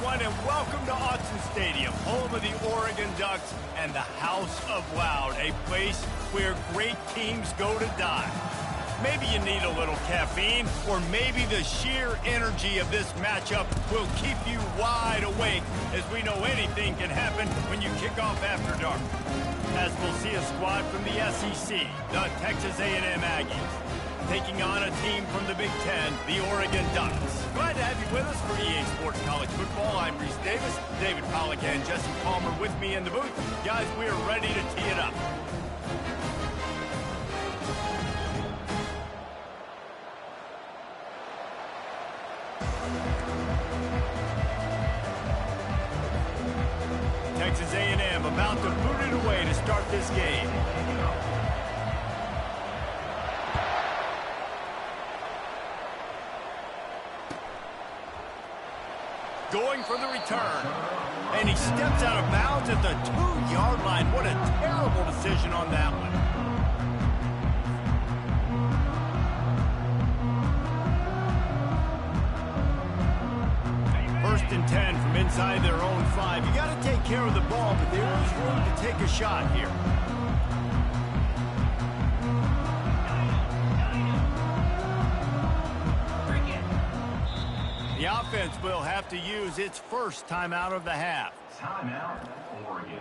everyone, and welcome to Autzen Stadium, home of the Oregon Ducks and the House of Loud, a place where great teams go to die. Maybe you need a little caffeine, or maybe the sheer energy of this matchup will keep you wide awake, as we know anything can happen when you kick off after dark. As we'll see a squad from the SEC, the Texas A&M Aggies, taking on a team from the Big Ten, the Oregon Ducks. Glad to have you with us for EA Sports College Football. I'm Reese Davis, David Pollack and Jesse Palmer with me in the booth. Guys, we are ready to tee it up. Texas A&M about to boot it away to start this game. Going for the return. And he steps out of bounds at the 2-yard line. What a terrible decision on that one. First and 10 from inside their own 5. You got to take care of the ball, but there is room to take a shot here. The offense will have to use its first timeout of the half. Timeout, Oregon.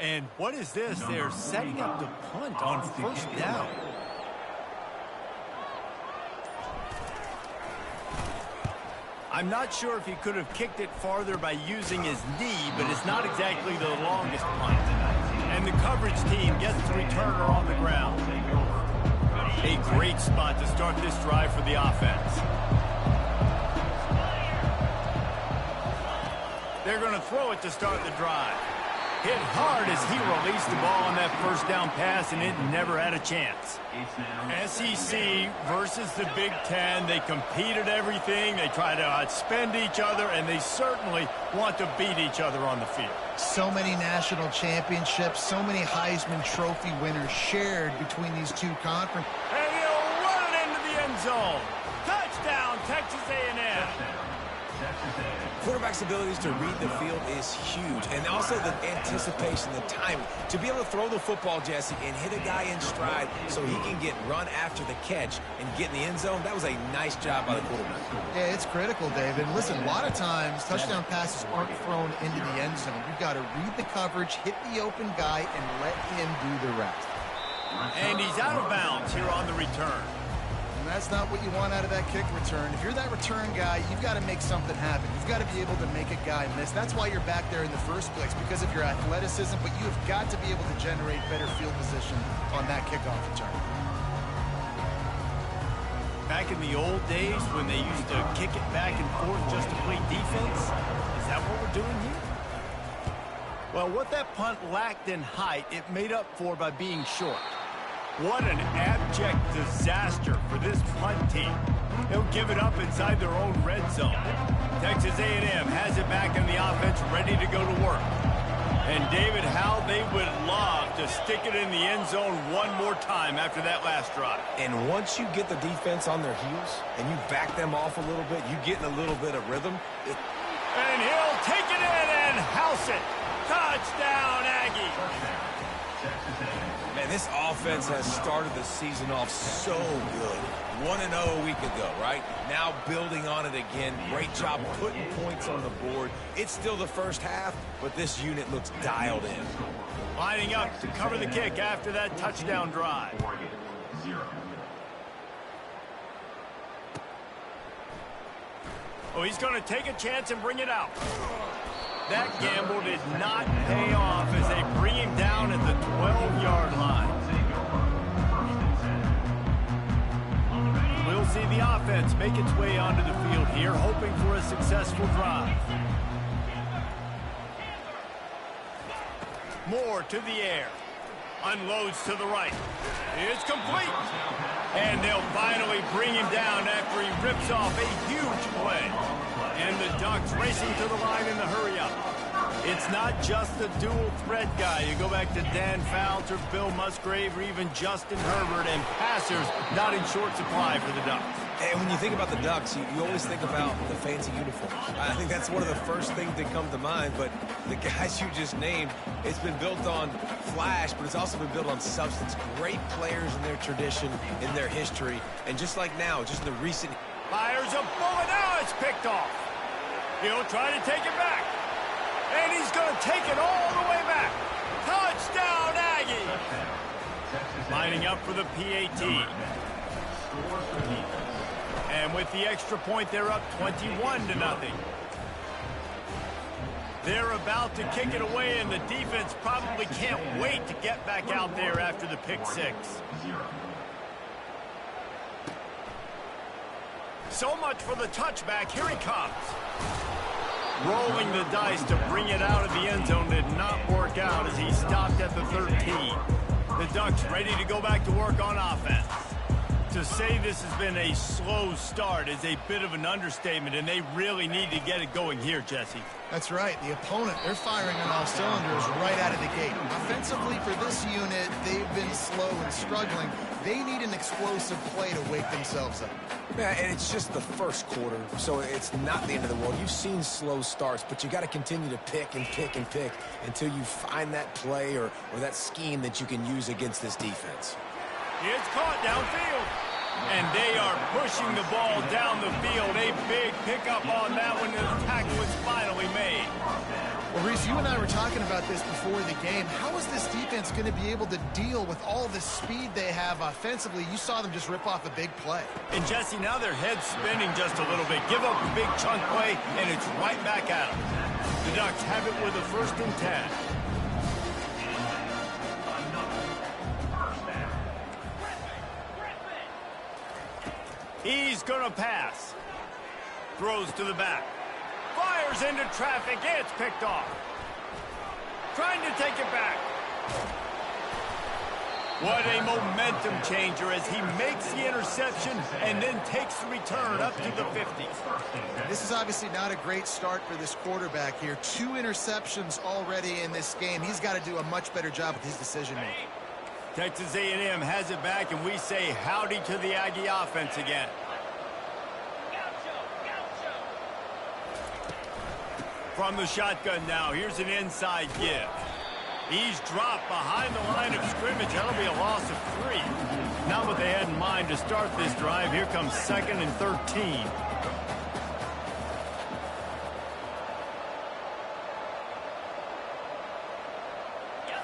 And what is this? They're setting up the punt on first down. I'm not sure if he could have kicked it farther by using his knee, but it's not exactly the longest punt. And the coverage team gets the returner on the ground. A great spot to start this drive for the offense. They're going to throw it to start the drive. Hit hard as he released the ball on that first down pass, and it never had a chance. SEC versus the Big Ten. They competed everything. They try to outspend each other, and they certainly want to beat each other on the field. So many national championships, so many Heisman Trophy winners shared between these two conferences. And he'll run it into the end zone. Touchdown, Texas A&M. Quarterback's abilities to read the field is huge, and also the anticipation, the timing. To be able to throw the football, Jesse, and hit a guy in stride so he can get run after the catch and get in the end zone, that was a nice job by the quarterback. Yeah, it's critical, David. And listen, a lot of times touchdown passes aren't thrown into the end zone. You've got to read the coverage, hit the open guy, and let him do the rest. And he's out of bounds here on the return. That's not what you want out of that kick return. If you're that return guy, you've got to make something happen. You've got to be able to make a guy miss. That's why you're back there in the first place, because of your athleticism, but you have got to be able to generate better field position on that kickoff return. Back in the old days when they used to kick it back and forth just to play defense, is that what we're doing here? Well, what that punt lacked in height, it made up for by being short. What an abject disaster for this punt team. They'll give it up inside their own red zone. Texas A&M has it back in the offense, ready to go to work. And David, how they would love to stick it in the end zone one more time after that last drive. And once you get the defense on their heels and you back them off a little bit, you get in a little bit of rhythm. And he'll take it in and house it. Touchdown, Aggie. Man, this offense has started the season off so good. 1-0 a week ago, right? Now building on it again. Great job putting points on the board. It's still the first half, but this unit looks dialed in. Lining up to cover the kick after that touchdown drive. Oh, he's going to take a chance and bring it out. That gamble did not pay off as they bring him down at the 12-yard line. We'll see the offense make its way onto the field here, hoping for a successful drive. Moore to the air. Unloads to the right. It's complete. And they'll finally bring him down after he rips off a huge play. And the Ducks racing to the line in the hurry-up. It's not just the dual threat guy. You go back to Dan Fouts or Bill Musgrave or even Justin Herbert, and passers not in short supply for the Ducks. And when you think about the Ducks, you always think about the fancy uniforms. I think that's one of the first things that come to mind, but the guys you just named, it's been built on flash, but it's also been built on substance. Great players in their tradition, in their history, and just like now, just the recent... Fires a bullet. Now it's picked off. He'll try to take it back. And he's going to take it all the way back. Touchdown, Aggie. Lining up for the PAT. And with the extra point, they're up 21-0. They're about to kick it away, and the defense probably can't wait to get back out there after the pick six. So much for the touchback. Here he comes. Rolling the dice to bring it out of the end zone did not work out as he stopped at the 13. The Ducks ready to go back to work on offense. To say this has been a slow start is a bit of an understatement, and they really need to get it going here, Jesse. That's right. The opponent, they're firing on all cylinders right out of the gate. Offensively for this unit, they've been slow and struggling. They need an explosive play to wake themselves up. Yeah, and it's just the first quarter, so it's not the end of the world. You've seen slow starts, but you got to continue to pick and pick and pick until you find that play or that scheme that you can use against this defense. It's caught downfield. And they are pushing the ball down the field. A big pickup on that one. The tackle is finally made. Well, Reese, you and I were talking about this before the game. How is this defense going to be able to deal with all the speed they have offensively? You saw them just rip off a big play. And, Jesse, now their head's spinning just a little bit. Give up a big chunk play, and it's right back at them. The Ducks have it with a 1st and 10. He's going to pass. Throws to the back. Fires into traffic. It's picked off. Trying to take it back. What a momentum changer as he makes the interception and then takes the return up to the 50. This is obviously not a great start for this quarterback here. 2 interceptions already in this game. He's got to do a much better job with his decision-making. Texas A&M has it back, and we say howdy to the Aggie offense again. From the shotgun now, here's an inside give. He's dropped behind the line of scrimmage. That'll be a loss of 3. Not what they had in mind to start this drive. Here comes 2nd and 13.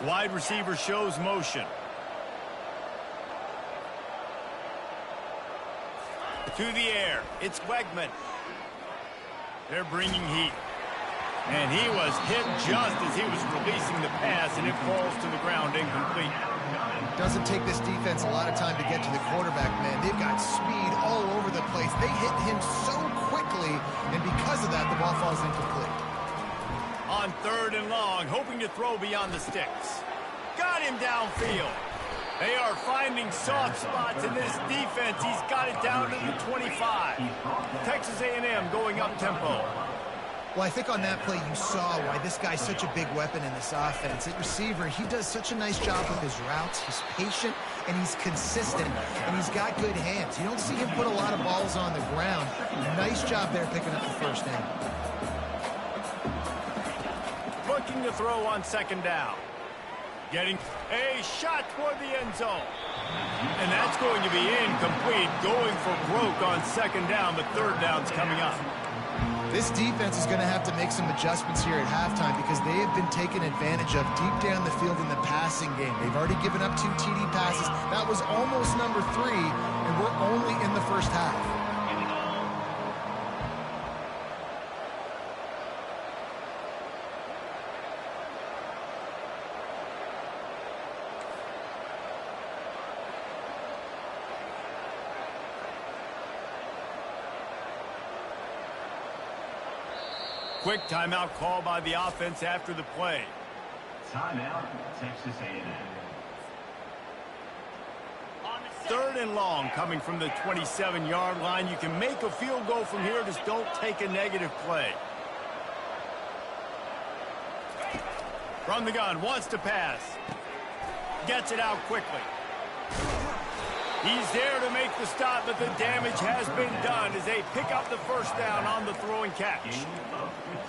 Wide receiver shows motion. To the air. It's Wegman. They're bringing heat. And he was hit just as he was releasing the pass, and it falls to the ground incomplete. Doesn't take this defense a lot of time to get to the quarterback, man. They've got speed all over the place. They hit him so quickly, and because of that, the ball falls incomplete. On 3rd and long, hoping to throw beyond the sticks. Got him downfield. They are finding soft spots in this defense. He's got it down to the 25. Texas A&M going up tempo. Well, I think on that play you saw why this guy's such a big weapon in this offense. At receiver, he does such a nice job with his routes. He's patient, and he's consistent, and he's got good hands. You don't see him put a lot of balls on the ground. Nice job there picking up the 1st down. Looking to throw on 2nd down. Getting a shot toward the end zone. And that's going to be incomplete. Going for broke on 2nd down, but 3rd down's coming up. This defense is going to have to make some adjustments here at halftime because they have been taken advantage of deep down the field in the passing game. They've already given up 2 TD passes. That was almost number 3, and we're only in the 1st half. Quick timeout call by the offense after the play. Timeout, Texas A&M. On the 3rd and long coming from the 27-yard line. You can make a field goal from here, just don't take a negative play. From the gun, wants to pass. Gets it out quickly. He's there to make the stop, but the damage has been done as they pick up the first down on the throw and catch.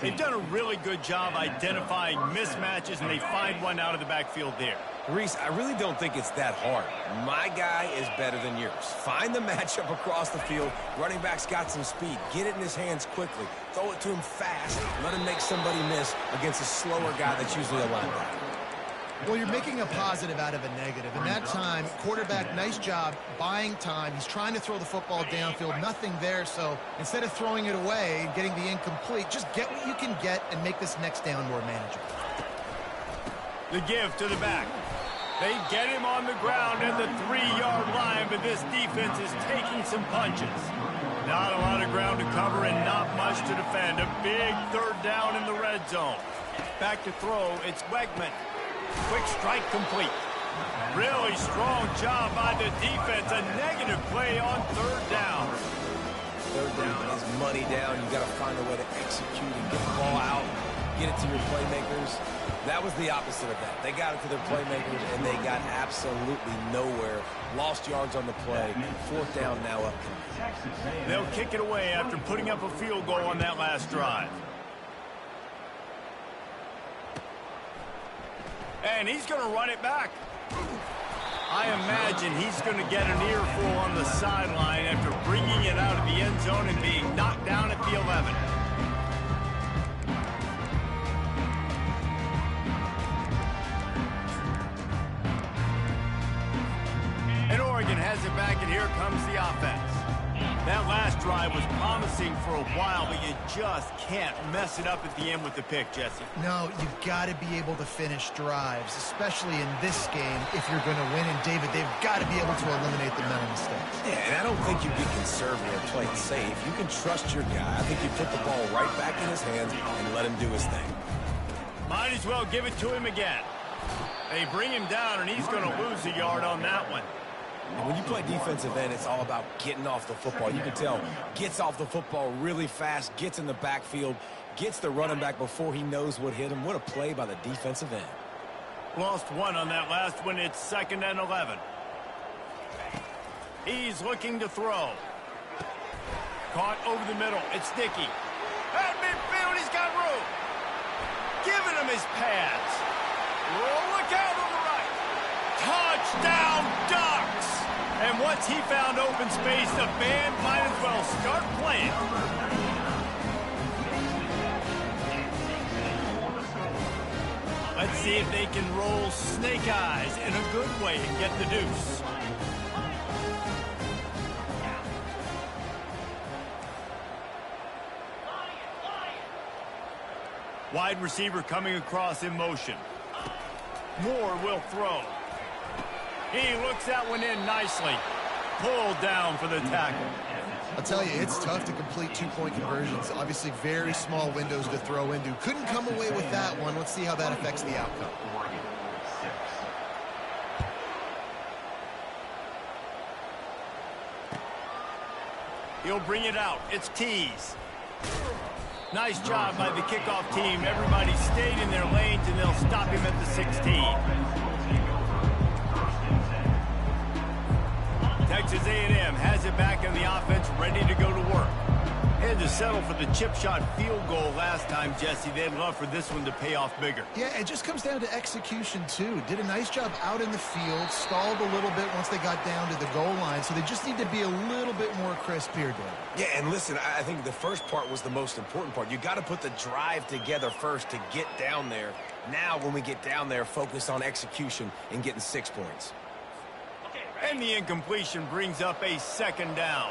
They've done a really good job identifying mismatches, and they find one out of the backfield there. Reese, I really don't think it's that hard. My guy is better than yours. Find the matchup across the field. Running back's got some speed. Get it in his hands quickly. Throw it to him fast. Let him make somebody miss against a slower guy that's usually a linebacker. Well, you're making a positive out of a negative. And that time, quarterback, nice job buying time. He's trying to throw the football downfield. Nothing there. So instead of throwing it away and getting the incomplete, just get what you can get and make this next down more manageable. The give to the back. They get him on the ground at the 3-yard line, but this defense is taking some punches. Not a lot of ground to cover and not much to defend. A big 3rd down in the red zone. Back to throw, it's Wegman. Quick strike complete. Really strong job by the defense. A negative play on 3rd down. 3rd down is money down. You got to find a way to execute and get the ball out. Get it to your playmakers. That was the opposite of that. They got it to their playmakers, and they got absolutely nowhere. Lost yards on the play. 4th down now up. They'll kick it away after putting up a field goal on that last drive. And he's going to run it back. I imagine he's going to get an earful on the sideline after bringing it out of the end zone and being knocked down at the 11. And Oregon has it back, and here comes the offense. That last drive was promising for a while, but you just can't mess it up at the end with the pick, Jesse. No, you've got to be able to finish drives, especially in this game if you're going to win. And, David, they've got to be able to eliminate the mental mistakes. Yeah, and I don't think you be conservative or play it safe. You can trust your guy. I think you put the ball right back in his hands and let him do his thing. Might as well give it to him again. They bring him down, and he's going to lose a yard on that one. And when you play defensive end, it's all about getting off the football. You can tell, gets off the football really fast, gets in the backfield, gets the running back before he knows what hit him. What a play by the defensive end. Lost one on that last one. It's 2nd and 11. He's looking to throw. Caught over the middle. It's Dickey. At midfield, he's got room. Giving him his pads. Oh, look out on the right. Touchdown, Ducks! And once he found open space, the band might as well start playing. Let's see if they can roll snake eyes in a good way and get the deuce. Wide receiver coming across in motion. Moore will throw. He looks that one in nicely. Pulled down for the tackle. I'll tell you, it's tough to complete 2-point conversions. Obviously, very small windows to throw into. Couldn't come away with that one. Let's see how that affects the outcome. He'll bring it out. It's Tees. Nice job by the kickoff team. Everybody stayed in their lanes, and they'll stop him at the 16. Texas A&M has it back in the offense, ready to go to work. Had to settle for the chip shot field goal last time, Jesse. They'd love for this one to pay off bigger. Yeah, it just comes down to execution, too. Did a nice job out in the field, stalled a little bit once they got down to the goal line, so they just need to be a little bit more crisp here, Dave. Yeah, and listen, I think the first part was the most important part. You got to put the drive together first to get down there. Now, when we get down there, focus on execution and getting 6 points. And the incompletion brings up a 2nd down.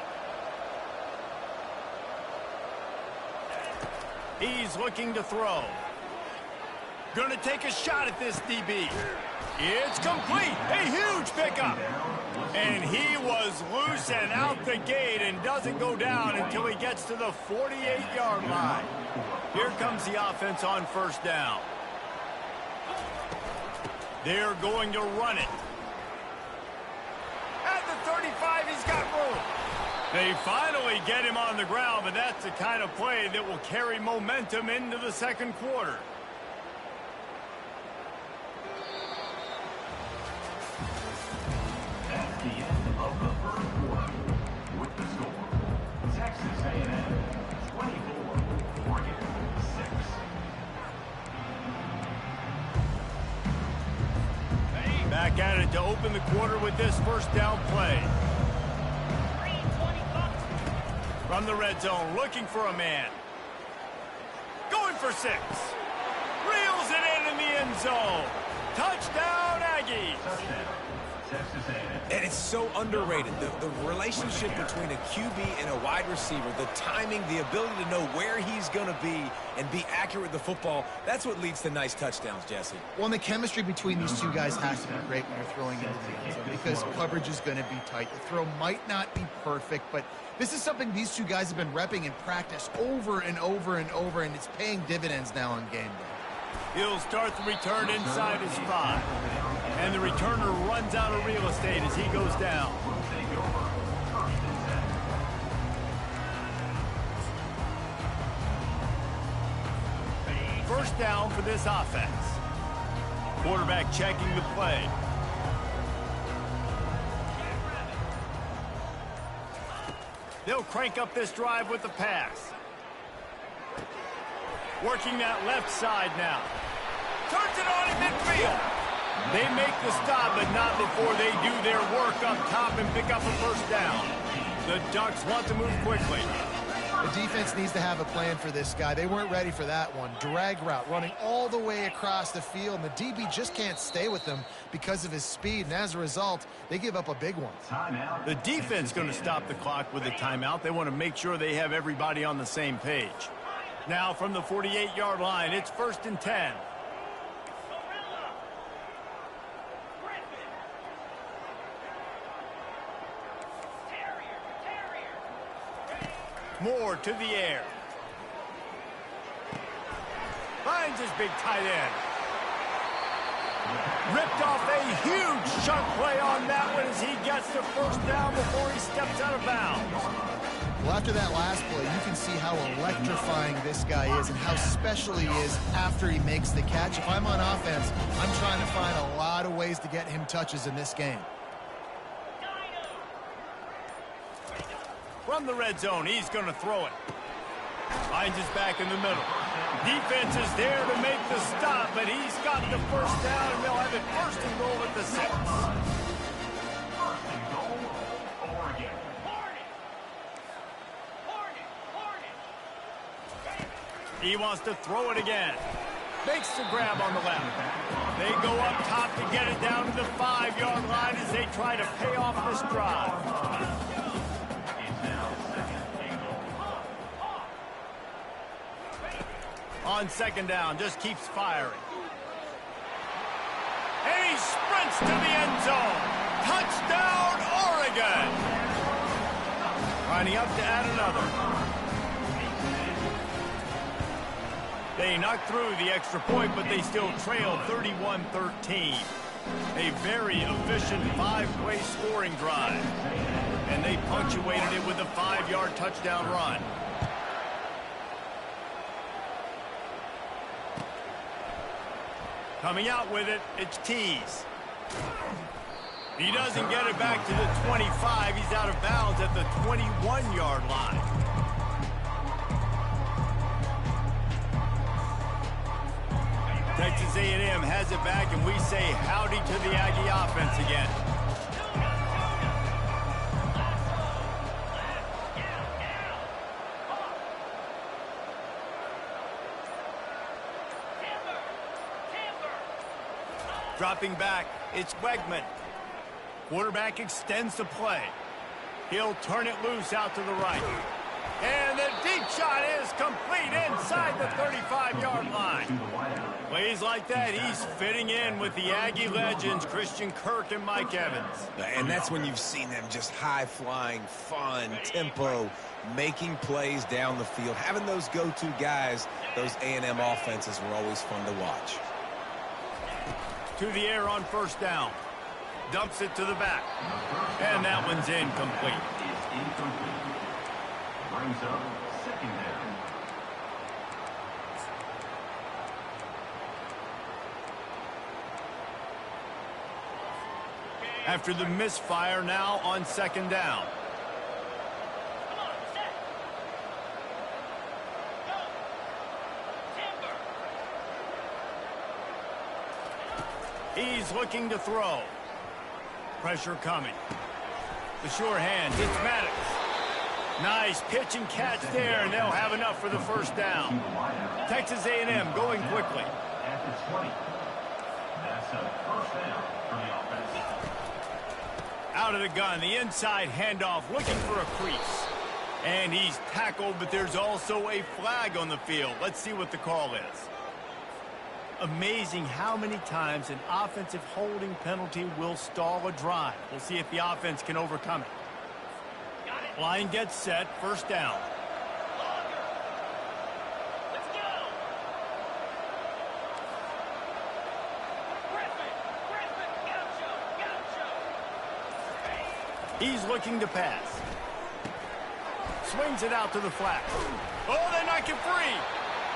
He's looking to throw. Gonna take a shot at this DB. It's complete. A huge pickup. And he was loose and out the gate and doesn't go down until he gets to the 48-yard line. Here comes the offense on 1st down. They're going to run it. At the They finally get him on the ground, but that's the kind of play that will carry momentum into the second quarter. That's the end of the first quarter. With the score, Texas A&M 24, Oregon 6. Back at it to open the quarter with this first down play. From the red zone, looking for a man. Going for 6. Reels it in the end zone. Touchdown, Aggies. Touchdown, Texas A&M. And it's so underrated. The relationship between a QB and a wide receiver, the timing, the ability to know where he's going to be and be accurate with the football, that's what leads to nice touchdowns, Jesse. Well, and the chemistry between these two guys has to be great when you're throwing into the end zone because coverage is going to be tight. The throw might not be perfect, but this is something these two guys have been repping in practice over and over and over, and it's paying dividends now on game day. He'll start the return inside his 5. And the returner runs out of real estate as he goes down. First down for this offense. Quarterback checking the play. They'll crank up this drive with the pass. Working that left side now. Turns it on in midfield. They make the stop, but not before they do their work up top and pick up a first down. The Ducks want to move quickly. The defense needs to have a plan for this guy. They weren't ready for that one. Drag route, running all the way across the field, and the DB just can't stay with him because of his speed, and as a result, they give up a big one. Timeout. The defense going to stop the clock with a timeout. They want to make sure they have everybody on the same page. Now from the 48-yard line, it's 1st and 10. Moore to the air. Finds his big tight end. Ripped off a huge chunk play on that one as he gets the first down before he steps out of bounds. Well, after that last play, you can see how electrifying this guy is and how special he is after he makes the catch. If I'm on offense, I'm trying to find a lot of ways to get him touches in this game. From the red zone, he's going to throw it. Finds his back in the middle. Defense is there to make the stop, but he's got the first down, and they'll have it 1st and goal at the 6. 1st and goal, Oregon. He wants to throw it again. Makes the grab on the left. They go up top to get it down to the 5-yard line as they try to pay off this drive. On 2nd down, just keeps firing. And he sprints to the end zone. Touchdown, Oregon! Lining up to add another. They knocked through the extra point, but they still trail 31-13. A very efficient 5-play scoring drive. And they punctuated it with a 5-yard touchdown run. Coming out with it, it's Tease. He doesn't get it back to the 25. He's out of bounds at the 21-yard line. Texas A&M has it back, and we say howdy to the Aggie offense again. Dropping back, it's Wegman. Quarterback extends the play. He'll turn it loose out to the right. And the deep shot is complete inside the 35-yard line. Plays like that, he's fitting in with the Aggie legends, Christian Kirk and Mike Evans. And that's when you've seen them just high-flying, fun, tempo, making plays down the field. Having those go-to guys, those A&M offenses were always fun to watch. To the air on 1st down. Dumps it to the back. And that one's incomplete. It's incomplete. brings up second down. After the misfire, now on second down. He's looking to throw. Pressure coming. The sure hand hits Maddox. Nice pitch and catch there, and they'll have enough for the first down. Texas A&M going quickly. At the 20. That's a first down for the offense. Out of the gun, the inside handoff, looking for a crease. And he's tackled, but there's also a flag on the field. Let's see what the call is. Amazing how many times an offensive holding penalty will stall a drive. We'll see if the offense can overcome it. Line gets set, first down. He's looking to pass. Swings it out to the flat. Oh, they knock it free.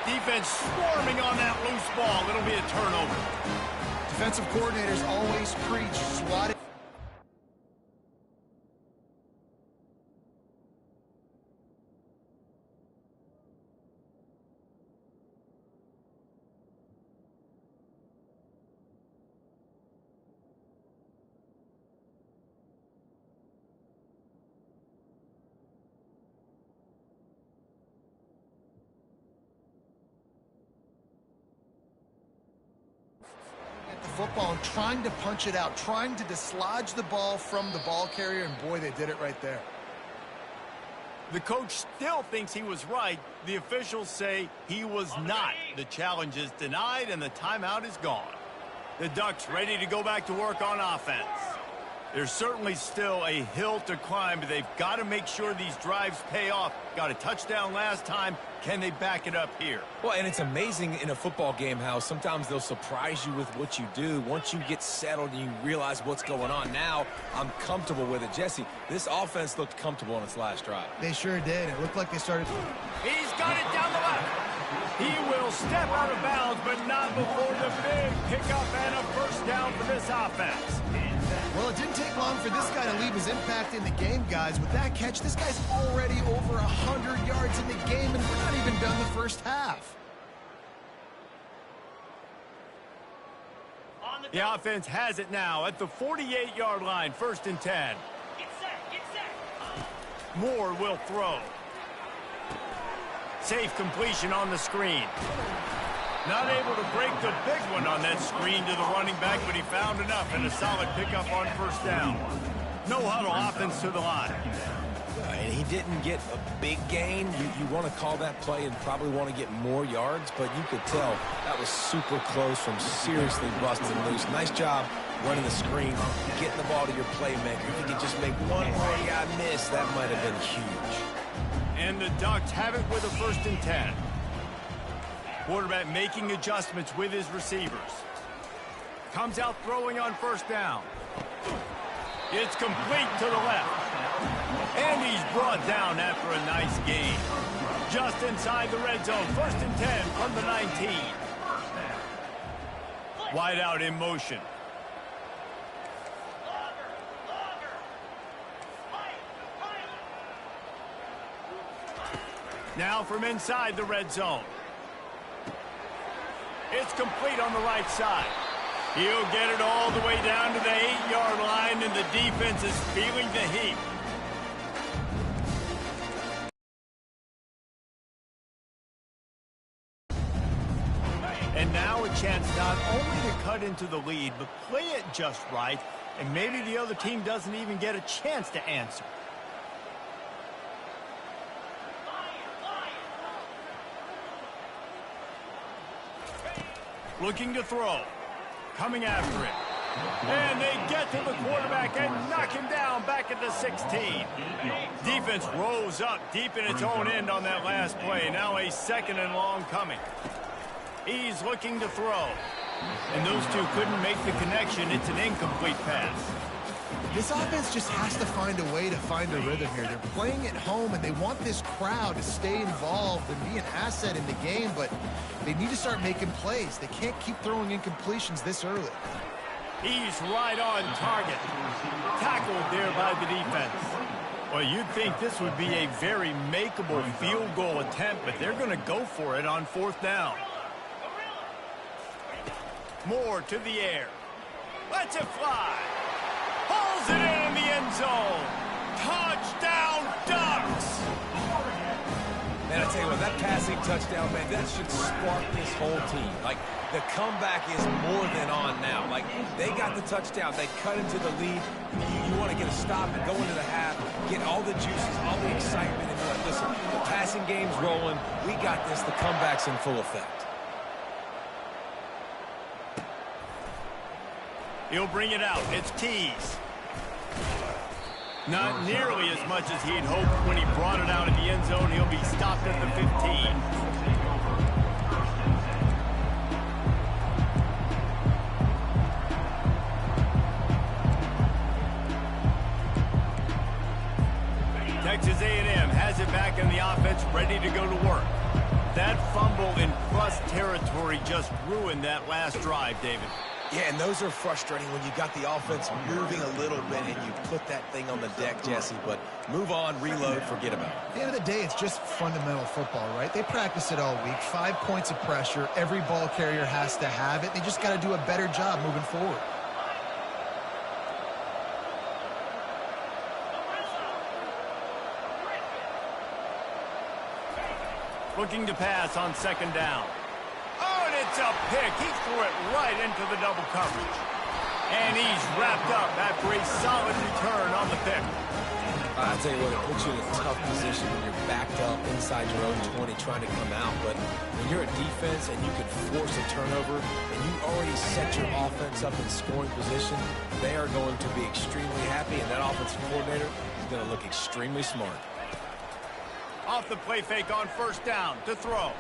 Defense swarming on that loose ball. It'll be a turnover. Defensive coordinators always preach swat it. Football and trying to punch it out, trying to dislodge the ball from the ball carrier, and boy, they did it right there. The coach still thinks he was right. The officials say he was not. The challenge is denied, and the timeout is gone. The Ducks ready to go back to work on offense. There's certainly still a hill to climb, but they've got to make sure these drives pay off. Got a touchdown last time. Can they back it up here? Well, and it's amazing in a football game how sometimes they'll surprise you with what you do. Once you get settled and you realize what's going on, now I'm comfortable with it. Jesse, this offense looked comfortable on its last drive. They sure did. It looked like they started. He's got it down the left. He will step out of bounds, but not before the big pickup and a first down for this offense. Well, it didn't take long for this guy to leave his impact in the game, guys. With that catch, this guy's already over 100 yards in the game, and we're not even done the first half. The offense has it now at the 48-yard line, first and 10. Get set. Moore will throw. Safe completion on the screen. Not able to break the big one on that screen to the running back, but he found enough and a solid pickup on first down. No huddle offense to the line. And he didn't get a big gain. You want to call that play and probably want to get more yards, but you could tell that was super close from seriously busting loose. Nice job running the screen, getting the ball to your playmaker. If you could just make one more guy miss, that might have been huge. And the Ducks have it with a first and 10. Quarterback making adjustments with his receivers. Comes out throwing on first down. It's complete to the left. And he's brought down after a nice gain. Just inside the red zone. First and 10 from the 19. Wide out in motion. Now from inside the red zone. It's complete on the right side. He'll get it all the way down to the 8-yard line, and the defense is feeling the heat. And now a chance not only to cut into the lead, but play it just right, and maybe the other team doesn't even get a chance to answer. Looking to throw. Coming after it. And they get to the quarterback and knock him down back at the 16. Defense rose up deep in its own end on that last play. Now a second and long coming. He's looking to throw. And those two couldn't make the connection. It's an incomplete pass. This offense just has to find a way to find a rhythm here. They're playing at home, and they want this crowd to stay involved and be an asset in the game, but they need to start making plays. They can't keep throwing incompletions this early. He's right on target. Tackled there by the defense. Well, you'd think this would be a very makeable field goal attempt, but they're going to go for it on 4th down. Moore to the air. Lets it fly. Pulls it in the end zone. Touchdown, Ducks! Man, I tell you what, that passing touchdown, man, that should spark this whole team. Like, the comeback is more than on now. Like, they got the touchdown. They cut into the lead. You want to get a stop and go into the half, get all the juices, all the excitement, and be like, listen, the passing game's rolling. We got this. The comeback's in full effect. He'll bring it out. It's Tease. Not nearly as much as he'd hoped when he brought it out in the end zone. He'll be stopped at the 15. Texas A&M has it back in the offense, ready to go to work. That fumble in plus territory just ruined that last drive, David. Yeah, and those are frustrating when you got the offense moving a little bit and you put that thing on the deck, Jesse. But move on, reload, forget about it. At the end of the day, it's just fundamental football, right? They practice it all week. 5 points of pressure. Every ball carrier has to have it. They just got to do a better job moving forward. Looking to pass on 2nd down. Oh, and it's a pick. He threw it right into the double coverage. And he's wrapped up after a solid return on the pick. I tell you what, it puts you in a tough position when you're backed up inside your own 20 trying to come out. But when you're a defense and you can force a turnover and you already set your offense up in scoring position, they are going to be extremely happy, and that offensive coordinator is going to look extremely smart. Off the play fake on 1st down to throw.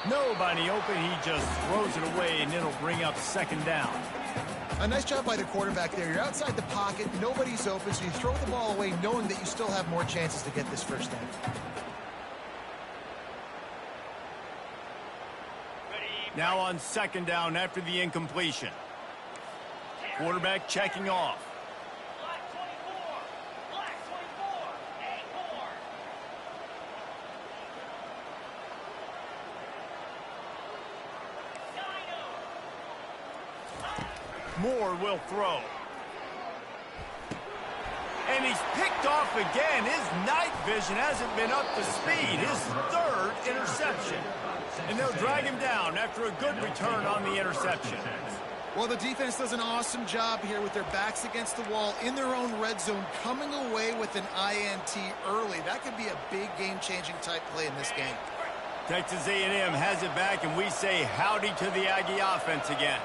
Nobody open. He just throws it away, and it'll bring up 2nd down. A nice job by the quarterback there. You're outside the pocket. Nobody's open, so you throw the ball away knowing that you still have more chances to get this 1st down. Now on 2nd down after the incompletion. Quarterback checking off. Moore will throw. And he's picked off again. His night vision hasn't been up to speed. His 3rd interception. And they'll drag him down after a good return on the interception. Well, the defense does an awesome job here with their backs against the wall in their own red zone, coming away with an INT early. That could be a big game-changing type play in this game. Texas A&M has it back, and we say howdy to the Aggie offense again.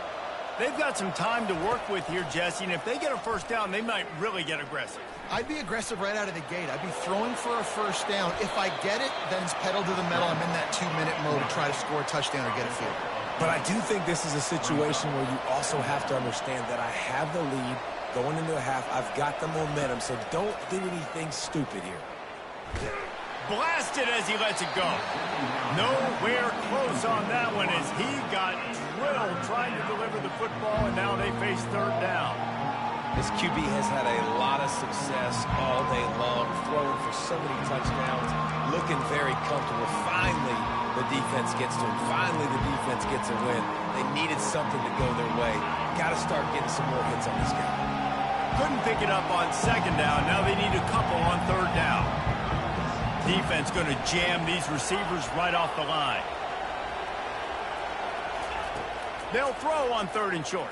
They've got some time to work with here, Jesse, and if they get a 1st down, they might really get aggressive. I'd be aggressive right out of the gate. I'd be throwing for a 1st down. If I get it, then it's pedal to the metal. I'm in that 2-minute mode to try to score a touchdown or get a field. But I do think this is a situation where you also have to understand that I have the lead going into the half. I've got the momentum, so don't do anything stupid here. Blasted as he lets it go. Nowhere close on that one as he got drilled trying to deliver the football, and now they face 3rd down. This QB has had a lot of success all day long, throwing for so many touchdowns, looking very comfortable. Finally, the defense gets to him. Finally, the defense gets a win. They needed something to go their way. Got to start getting some more hits on this guy. Couldn't pick it up on 2nd down. Now they need a couple on 3rd down. Defense going to jam these receivers right off the line. They'll throw on 3rd and short.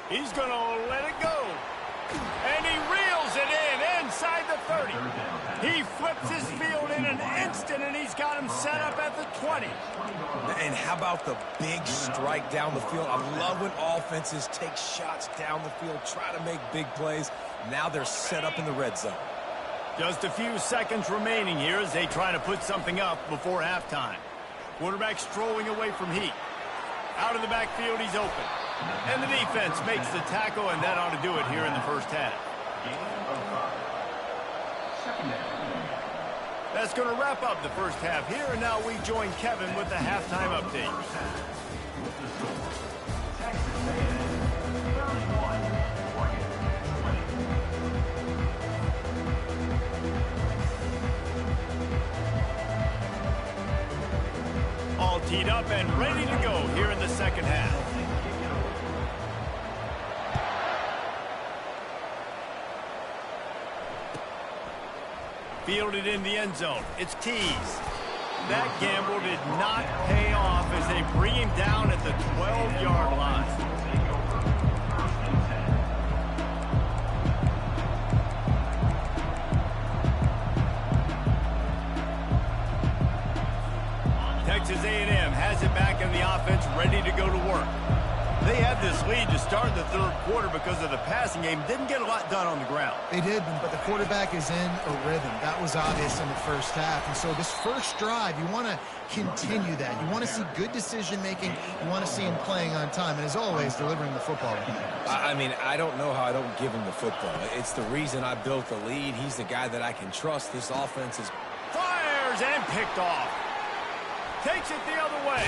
He's going to let it go. And he reels it in inside the 30. He flips his field in an instant, and he's got him set up at the 20. And how about the big strike down the field? I love when offenses take shots down the field, try to make big plays. Now they're set up in the red zone. Just a few seconds remaining here as they try to put something up before halftime. Quarterback strolling away from Heat. Out of the backfield, he's open. And the defense makes the tackle, and that ought to do it here in the first half. Gain of 5. Second down. That's going to wrap up the first half here, and now we join Kevin with the halftime update. First half. With the score, Texas A&M 31, Oregon 20. All teed up and ready to go here in the second half. Fielded in the end zone. It's Tees. That gamble did not pay off as they bring him down at the 12-yard line. Texas A&M has it back in the offense, ready to go to work. They had this lead to start the third quarter because of the passing game. Didn't get a lot done on the ground. They did, but the quarterback is in a rhythm. That was obvious in the first half. And so this first drive, you want to continue that. You want to see good decision-making. You want to see him playing on time. And as always, delivering the football. I mean, I don't know how I don't give him the football. It's the reason I built the lead. He's the guy that I can trust. This offense is... Fires and picked off. Takes it the other way.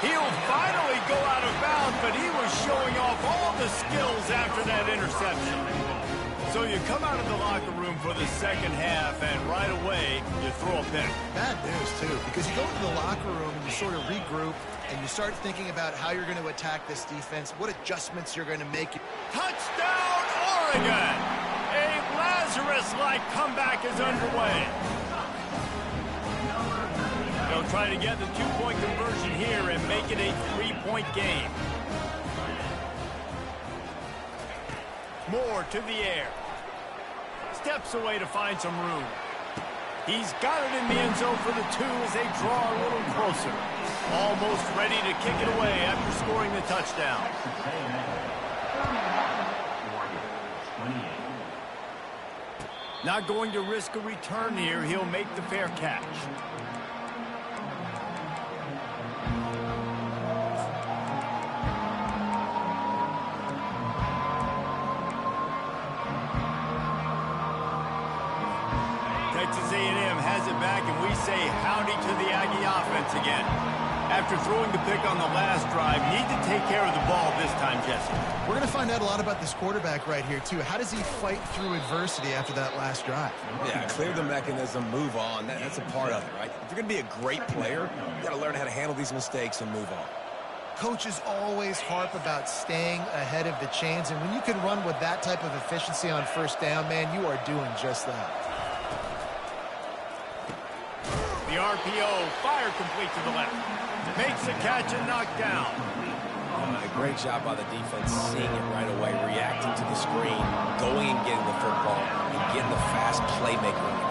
He'll finally go out of bounds, but he was showing off all the skills after that interception. So you come out of the locker room for the second half, and right away, you throw a pick. Bad news, too, because you go into the locker room and you sort of regroup, and you start thinking about how you're going to attack this defense, what adjustments you're going to make. Touchdown, Oregon! A Lazarus-like comeback is underway. They'll try to get the two-point conversion here and make it a three-point game. Moore to the air. Steps away to find some room. He's got it in the end zone for the two as they draw a little closer. Almost ready to kick it away after scoring the touchdown. Texas A&M 31, Oregon 28. Not going to risk a return here. He'll make the fair catch. Texas A&M has it back, and we say howdy to the Aggie offense again. After throwing the pick on the last drive, need to take care of the ball this time, Jesse. We're going to find out a lot about this quarterback right here, too. How does he fight through adversity after that last drive? Yeah, clear the mechanism, move on. That's a part of it, right? If you're going to be a great player, you got to learn how to handle these mistakes and move on. Coaches always harp about staying ahead of the chains, and when you can run with that type of efficiency on first down, man, you are doing just that. The RPO, fire complete to the left. Makes the catch and knocked down. A great job by the defense, seeing it right away, reacting to the screen, going and getting the football, and getting the fast playmaker on the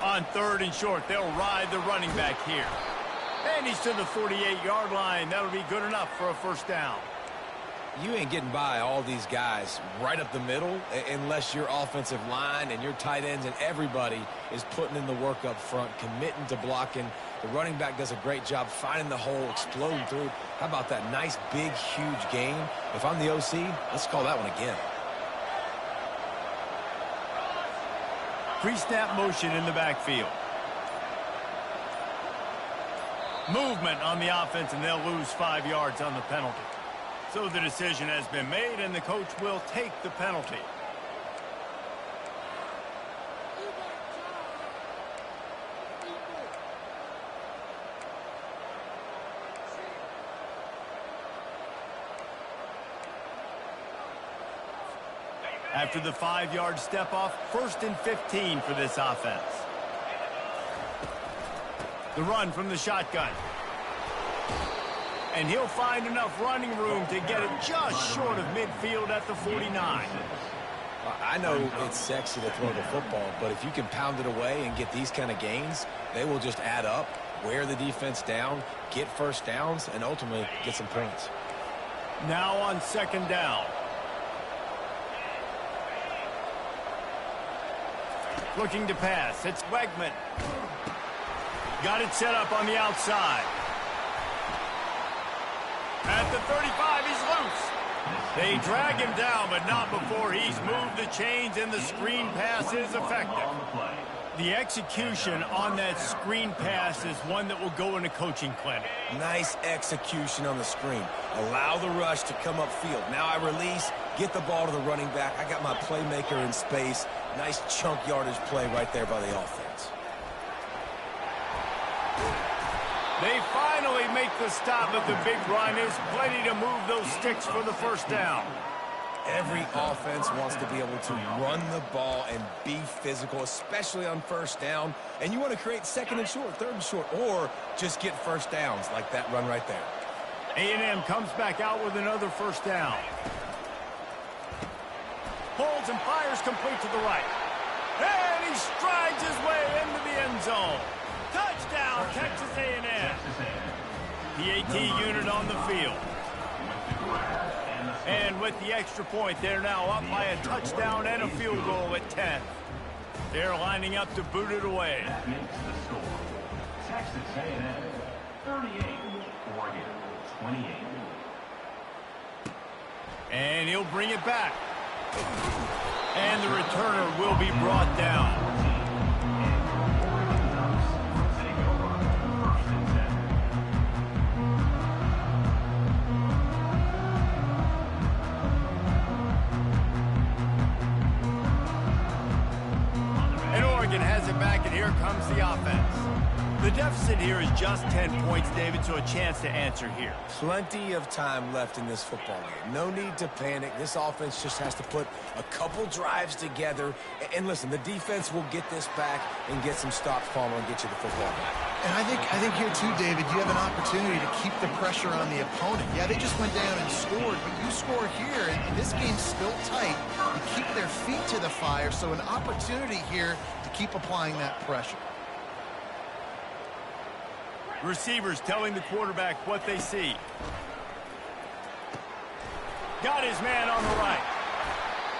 ground. On third and short, they'll ride the running back here. And he's to the 48-yard line. That'll be good enough for a first down. You ain't getting by all these guys right up the middle unless your offensive line and your tight ends and everybody is putting in the work up front, committing to blocking. The running back does a great job finding the hole, exploding through. How about that nice, big, huge game? If I'm the OC, let's call that one again. Pre-snap motion in the backfield. Movement on the offense, and they'll lose 5 yards on the penalty. So the decision has been made, and the coach will take the penalty. After the 5-yard step off, 1st and 15 for this offense. The run from the shotgun. And he'll find enough running room to get it just short of midfield at the 49. I know it's sexy to throw the football, but if you can pound it away and get these kind of gains, they will just add up, wear the defense down, get first downs, and ultimately get some points. Now on 2nd down. Looking to pass. It's Wegman. Got it set up on the outside. At the 35, he's loose. They drag him down, but not before he's moved the chains, and the screen pass is effective. The execution on that screen pass is one that will go in a coaching clinic. Nice execution on the screen. Allow the rush to come upfield. Now I release, get the ball to the running back. I got my playmaker in space. Nice chunk yardage play right there by the offense. They finally make the stop, but the big run is plenty to move those sticks for the first down. Every offense wants to be able to run the ball and be physical, especially on first down. And you want to create second and short, third and short, or just get first downs like that run right there. A&M comes back out with another first down. Holds and fires complete to the right. And he strides his way into the end zone. Touchdown, Texas A&M. PAT unit on the field. And with the extra point, they're now up by a touchdown and a field goal at 10. They're lining up to boot it away. That makes the score. Texas A&M 38, Oregon 28. And he'll bring it back. And the returner will be brought down. Has it back, and here comes the offense. The deficit here is just 10 points, David, so a chance to answer here. Plenty of time left in this football game. No need to panic. This offense just has to put a couple drives together. And listen, the defense will get this back and get some stops, Palmer, and get you the football game. And I think here too, David, you have an opportunity to keep the pressure on the opponent. Yeah, they just went down and scored, but you score here, and this game's still tight. You keep their feet to the fire, so an opportunity here to keep applying that pressure. Receivers telling the quarterback what they see. Got his man on the right.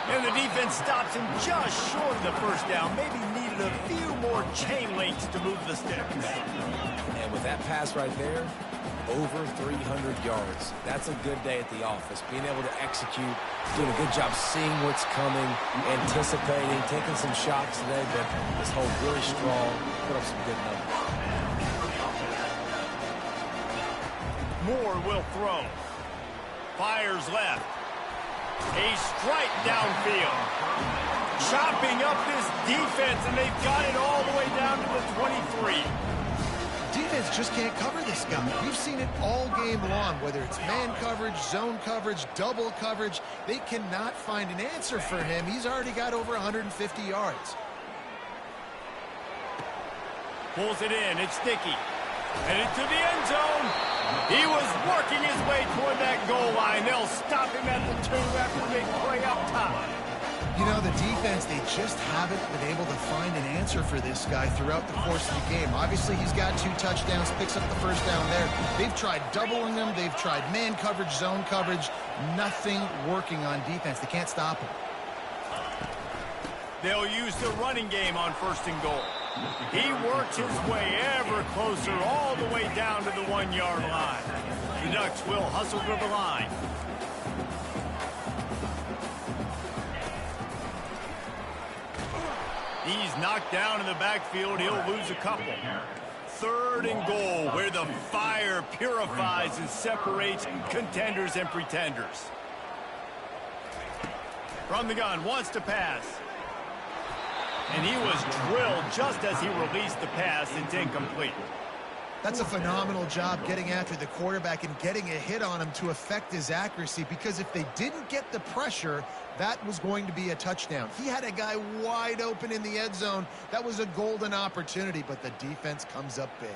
And the defense stops him just short of the first down. Maybe needed a few more chain links to move the sticks. And with that pass right there, over 300 yards. That's a good day at the office. Being able to execute, doing a good job seeing what's coming, anticipating, taking some shots today, but this hold really strong, put up some good numbers. Moore will throw. Fires left. A strike downfield. Chopping up this defense, and they've got it all the way down to the 23. Defense just can't cover this guy. We've seen it all game long, whether it's man coverage, zone coverage, double coverage. They cannot find an answer for him. He's already got over 150 yards. Pulls it in. It's Sticky. Headed to the end zone. He was working his way toward that goal line. They'll stop him at the 2 after a big play up top. You know, the defense, they just haven't been able to find an answer for this guy throughout the course of the game. Obviously, he's got 2 touchdowns, picks up the first down there. They've tried doubling him. They've tried man coverage, zone coverage. Nothing working on defense. They can't stop him. They'll use the running game on 1st and goal. He works his way ever closer all the way down to the 1-yard line. The Ducks will hustle to the line. He's knocked down in the backfield. He'll lose a couple. 3rd and goal, where the fire purifies and separates contenders and pretenders. From the gun, wants to pass. And he was drilled just as he released the pass. It's incomplete. That's a phenomenal job getting after the quarterback and getting a hit on him to affect his accuracy, because if they didn't get the pressure, that was going to be a touchdown. He had a guy wide open in the end zone. That was a golden opportunity, but the defense comes up big.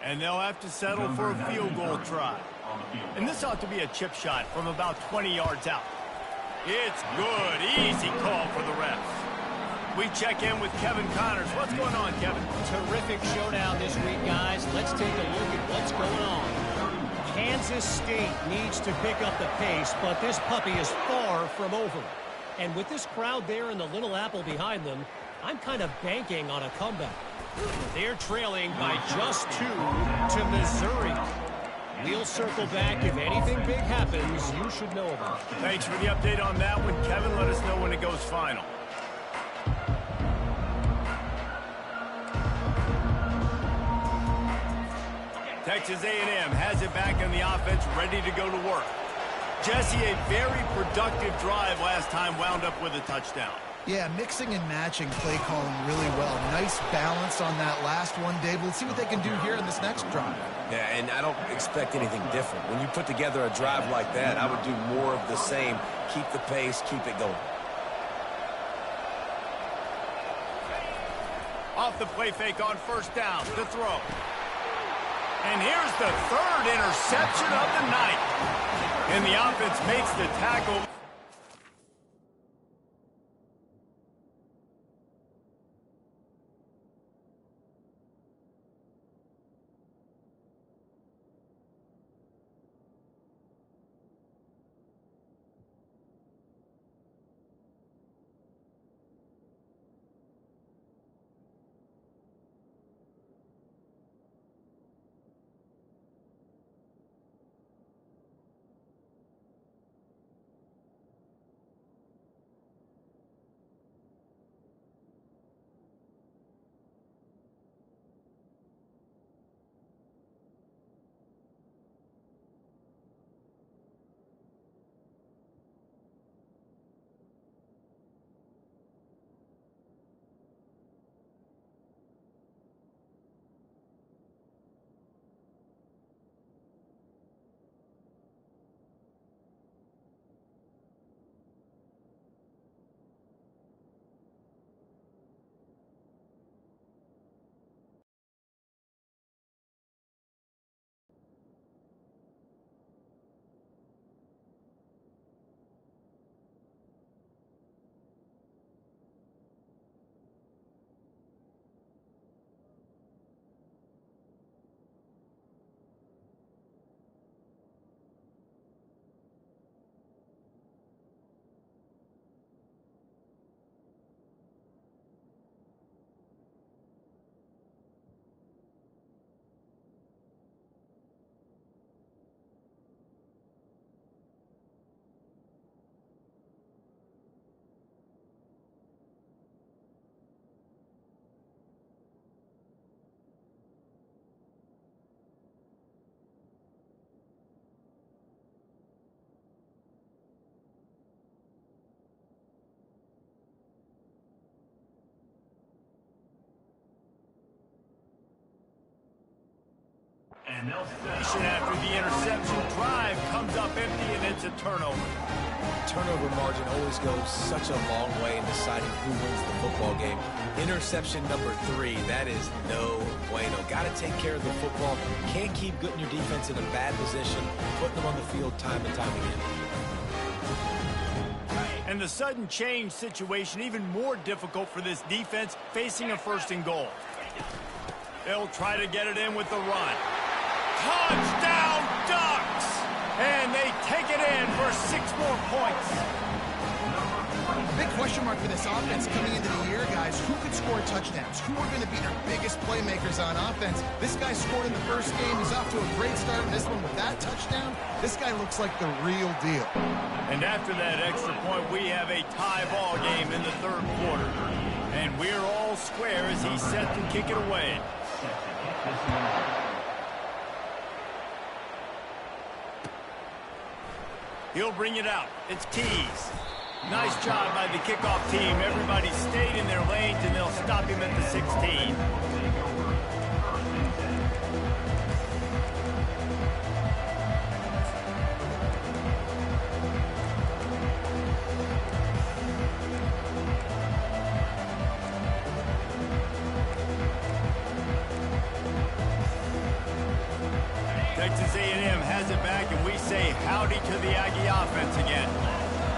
And they'll have to settle for a field goal try. And this ought to be a chip shot from about 20 yards out. It's good. Easy call for the refs. We check in with Kevin Connors. What's going on, Kevin? Terrific showdown this week, guys. Let's take a look at what's going on. Kansas State needs to pick up the pace, but this puppy is far from over. And with this crowd there in the Little Apple behind them, I'm kind of banking on a comeback. They're trailing by just 2 to Missouri. We'll circle back. If anything big happens, you should know about it. Thanks for the update on that one, Kevin. Let us know when it goes final. Texas A&M has it back in the offense, ready to go to work. Jesse, a very productive drive last time, wound up with a touchdown. Yeah, mixing and matching play calling really well. Nice balance on that last one, Dave. Let's see what they can do here in this next drive. Yeah, and I don't expect anything different. When you put together a drive like that, I would do more of the same. Keep the pace, keep it going. Off the play fake on first down, the throw. And here's the third interception of the night. And the offense makes the tackle. After the interception, drive comes up empty, and it's a turnover. Turnover margin always goes such a long way in deciding who wins the football game. Interception number 3, that is no bueno. Got to take care of the football. Can't keep putting your defense in a bad position, putting them on the field time and time again. And the sudden change situation even more difficult for this defense facing a 1st and goal. They'll try to get it in with the run. Touchdown Ducks! And they take it in for 6 more points. Big question mark for this offense coming into the year, guys. Who could score touchdowns? Who are going to be their biggest playmakers on offense? This guy scored in the first game. He's off to a great start in this one with that touchdown. This guy looks like the real deal. And after that extra point, we have a tie ball game in the 3rd quarter. And we're all square as he's set to kick it away. He'll bring it out. It's Tees. Nice job by the kickoff team. Everybody stayed in their lanes, and they'll stop him at the 16. Texas A&M has it back, and we say howdy to the Aggie offense again.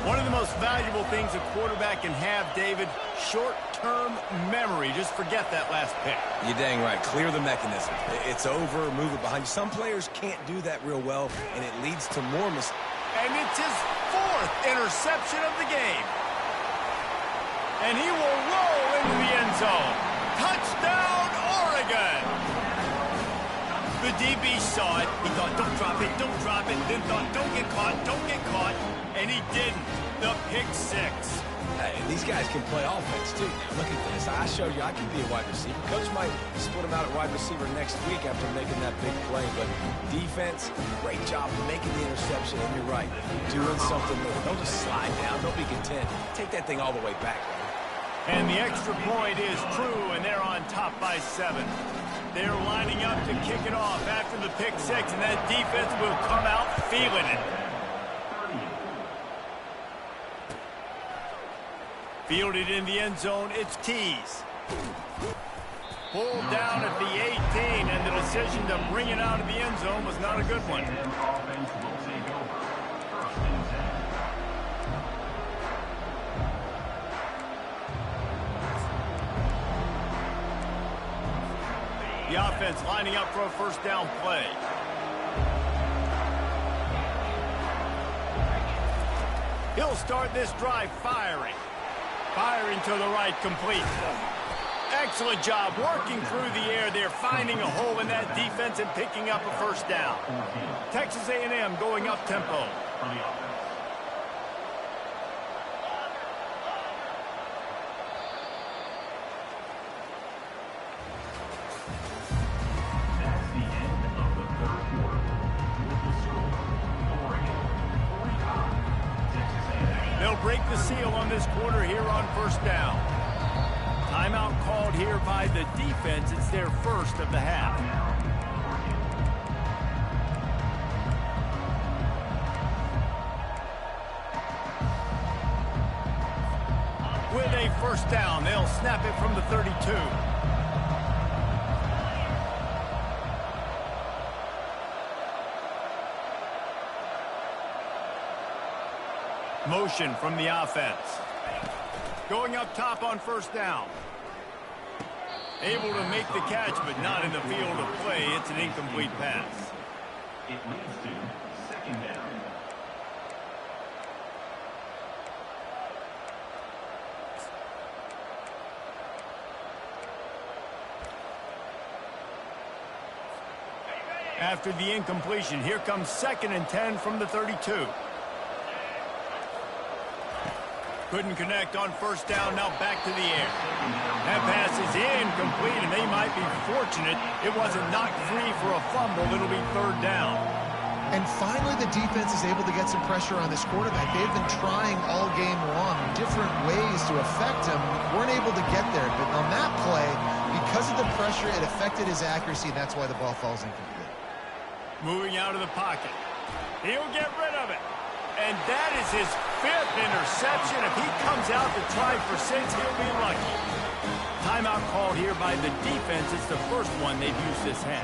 One of the most valuable things a quarterback can have, David, short-term memory. Just forget that last pick. You're dang right. Clear the mechanism. It's over, move it behind you. Some players can't do that real well, and it leads to more mistakes. And it's his 4th interception of the game. And he will roll into the end zone. Touchdown, Oregon! The DB saw it. He thought, don't drop it, don't drop it. Then thought, don't get caught, don't get caught. And he didn't. The pick six. Hey, these guys can play offense, too. Now, look at this. I showed you I can be a wide receiver. Coach might split him out at wide receiver next week after making that big play. But defense, great job making the interception. And you're right, doing something with it. Don't just slide down. Don't be content. Take that thing all the way back. And the extra point is true, and they're on top by 7. They're lining up to kick it off after the pick six, and that defense will come out feeling it. Fielded in the end zone, it's Tees. Pulled down at the 18, and the decision to bring it out of the end zone was not a good one. The offense lining up for a first down play. He'll start this drive firing. Firing to the right, complete. Excellent job working through the air there, finding a hole in that defense and picking up a first down. Texas A&M going up tempo. Break the seal on this quarter here on first down. Timeout called here by the defense. It's their first of the half. With a first down, they'll snap it from the 32. Motion from the offense. Going up top on first down. Able to make the catch, but not in the field of play. It's an incomplete pass. It leads to second down. After the incompletion, here comes 2nd and 10 from the 32. Couldn't connect on first down, now back to the air. That pass is incomplete, and they might be fortunate it wasn't knocked free for a fumble. It'll be 3rd down. And finally, the defense is able to get some pressure on this quarterback. They've been trying all game long different ways to affect him. Weren't able to get there, but on that play, because of the pressure, it affected his accuracy, and that's why the ball falls incomplete. Moving out of the pocket. He'll get rid of it. And that is his 5th interception. If he comes out to try for 6, he'll be lucky. Timeout called here by the defense. It's the first one they've used this half.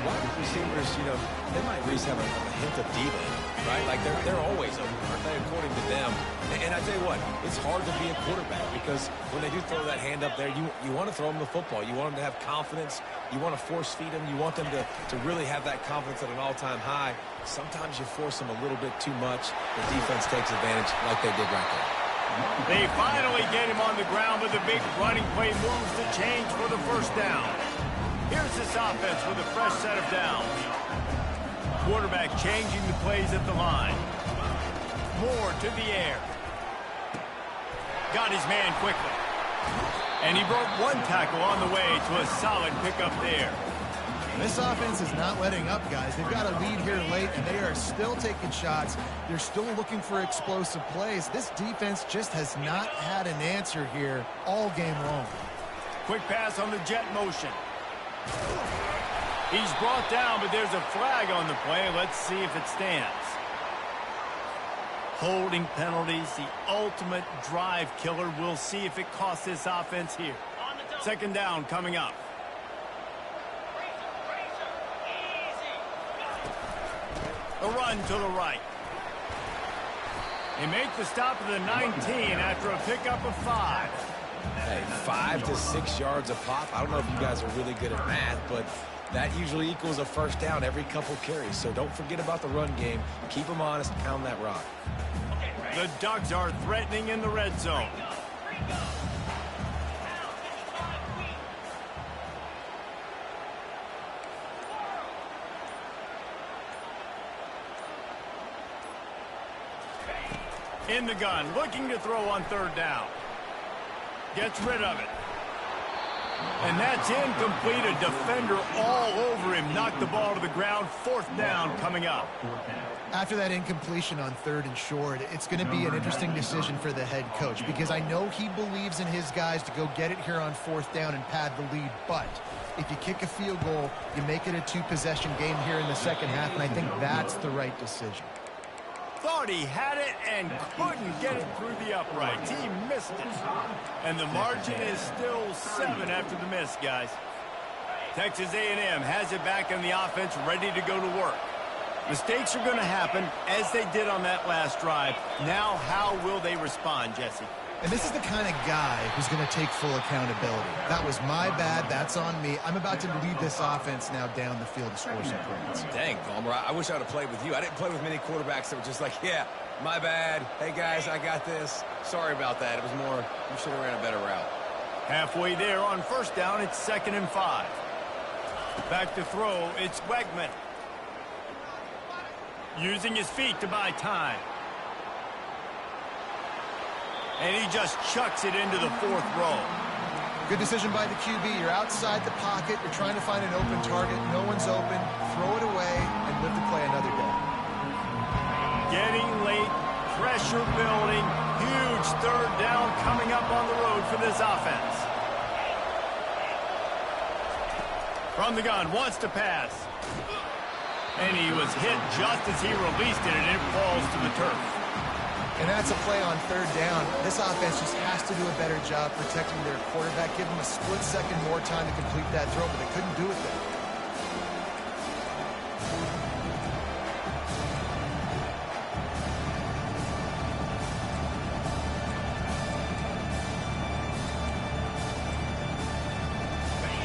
Wide receivers, you know, they might at least have a hint of deep in, right? Like they're always open, aren't they, according to them? And I tell you what, it's hard to be a quarterback because when they do throw that hand up there, you want to throw them the football. You want them to have confidence. You want to force feed them. You want them to really have that confidence at an all-time high. Sometimes you force them a little bit too much. The defense takes advantage like they did right there. They finally get him on the ground, but the big running play moves the change for the first down. Here's this offense with a fresh set of downs. Quarterback changing the plays at the line. Moore to the air. Got his man quickly. And he broke one tackle on the way to a solid pickup there. This offense is not letting up, guys. They've got a lead here late, and they are still taking shots. They're still looking for explosive plays. This defense just has not had an answer here all game long. Quick pass on the jet motion. He's brought down, but there's a flag on the play. Let's see if it stands. Holding penalties, the ultimate drive killer. We'll see if it costs this offense here. 2nd down coming up. A run to the right. They make the stop at the 19 after a pickup of 5. Hey, 5 to 6 yards a pop. I don't know if you guys are really good at math, but that usually equals a first down every couple carries. So don't forget about the run game. Keep them honest, pound that rock. The Ducks are threatening in the red zone. In the gun, looking to throw on third down. Gets rid of it. And that's incomplete. A defender all over him. Knocked the ball to the ground. Fourth down coming up. After that incompletion on third and short, it's going to be an interesting decision for the head coach because I know he believes in his guys to go get it here on fourth down and pad the lead. But if you kick a field goal, you make it a two-possession game here in the second half, and I think that's the right decision. Thought he had it and couldn't get it through the uprights. He missed it. And the margin is still 7 after the miss, guys. Texas A&M has it back in the offense, ready to go to work. Mistakes are going to happen, as they did on that last drive. Now, how will they respond, Jesse? And this is the kind of guy who's going to take full accountability. That was my bad. That's on me. I'm about to lead this offense now down the field to score some points. Dang, Palmer, I wish I would have played with you. I didn't play with many quarterbacks that were just like, yeah, my bad. Hey, guys, I got this. Sorry about that. It was more, you should have ran a better route. Halfway there on first down, it's 2nd and 5. Back to throw, it's Wegman. Using his feet to buy time. And he just chucks it into the 4th row. Good decision by the QB. You're outside the pocket. You're trying to find an open target. No one's open. Throw it away and live to play another day. Getting late. Pressure building. Huge third down coming up on the road for this offense. From the gun. Wants to pass. And he was hit just as he released it, and it falls to the turf. And that's a play on third down. This offense just has to do a better job protecting their quarterback. Give them a split second more time to complete that throw, but they couldn't do it there.